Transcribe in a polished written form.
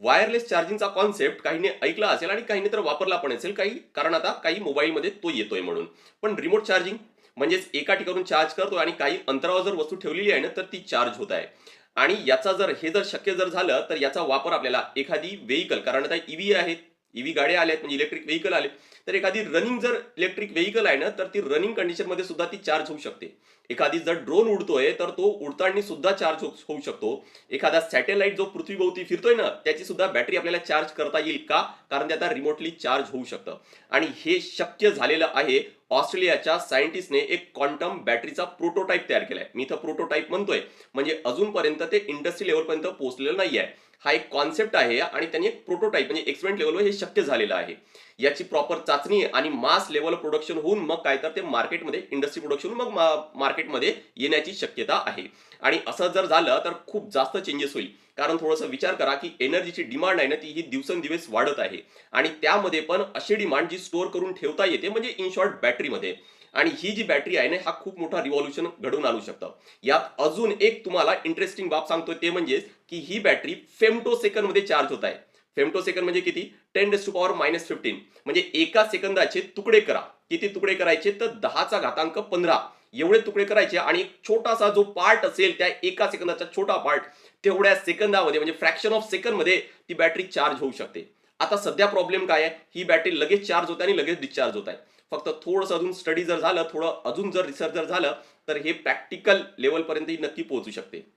Wireless चार्जिंगचा concept काहींनी ऐकला असेल आणि काहींनी तर वापरला पण असेल, काही कारण आता काही मोबाईलमध्ये तो येतोय म्हणून. पण रिमोट चार्जिंग म्हणजेच एका ठिकाणून चार्ज करतोय आणि काही अंतरावर जर वस्तू ठेवलेली आहे ना, तर ती चार्ज होत आहे. आणि याचा जर हे जर शक्य जर झालं, तर याचा वापर आपल्याला एखादी व्हेइकल, कारण आता ईव्ही आहेत, ईव्ही गाड्या आल्यात म्हणजे इलेक्ट्रिक व्हेइकल आले, तर एखादी रनिंग जर इलेक्ट्रिक व्हेइकल आहे ना, तर ती रनिंग कंडिशनमध्ये सुद्धा ती चार्ज होऊ शकते. एखादी जर ड्रोन उडतोय, तर तो उडताना सुद्धा चार्ज होऊ शकतो. एखादा सॅटेलाइट जो पृथ्वीभोवती फिरतोय ना, त्याची सुद्धा बॅटरी आपल्याला चार्ज करता येईल का? कारण ते आता रिमोटली चार्ज होऊ शकतं. आणि हे शक्य झालेलं आहे. ऑस्ट्रेलियाच्या सायंटिस्टने एक क्वांटम बॅटरीचा प्रोटोटाइप तयार केलाय. मी इथं प्रोटोटाइप म्हणतोय, म्हणजे अजूनपर्यंत ते इंडस्ट्री लेवलपर्यंत पोहोचलेलं नाहीये. हा एक कॉन्सेप्ट आहे आणि त्यांनी एक प्रोटोटाइप म्हणजे एक्सपेरिमेंट लेवलवर हे शक्य झालेलं आहे. याची प्रॉपर चाचणी आणि मास लेवल प्रोडक्शन होऊन मग काय तर ते मार्केटमध्ये, इंडस्ट्री प्रोडक्शन मग मार्केटमध्ये येण्याची शक्यता आहे. आणि असं जर झालं तर खूप जास्त चेंजेस होईल. कारण थोडंसं विचार करा की एनर्जीची डिमांड आहे ना, ती ही दिवसेंदिवस वाढत आहे. आणि त्यामध्ये पण अशी डिमांड जी स्टोअर करून ठेवता येते, म्हणजे इन शॉर्ट बॅटरीमध्ये. आणि ही जी बॅटरी आहे ना, हा खूप मोठा रिव्हॉल्युशन घडवून आणू शकतं. यात अजून एक तुम्हाला इंटरेस्टिंग बाब सांगतोय, ते म्हणजे की ही बॅटरी फेम्टो सेकंड मध्ये चार्ज होत आहे. फेम्टो सेकंड म्हणजे किती? 10⁻⁻15. म्हणजे एका सेकंदाचे तुकडे करा. किती तुकडे करायचे? तर 10⁻15 एवढे तुकडे करायचे आणि एक छोटासा जो पार्ट असेल, त्या एका सेकंदाचा छोटा पार्ट, तेवढ्या सेकंदामध्ये म्हणजे फ्रॅक्शन ऑफ सेकंड मध्ये ती बॅटरी चार्ज होऊ शकते. आता सध्या प्रॉब्लेम काय आहे? ही बॅटरी लगेच चार्ज होते आणि लगेच डिस्चार्ज होत आहे. फक्त थोडंसं अजून स्टडी जर झालं, थोडं अजून जर रिसर्च जर झालं, तर हे प्रॅक्टिकल लेवलपर्यंत नक्की पोहोचू शकते.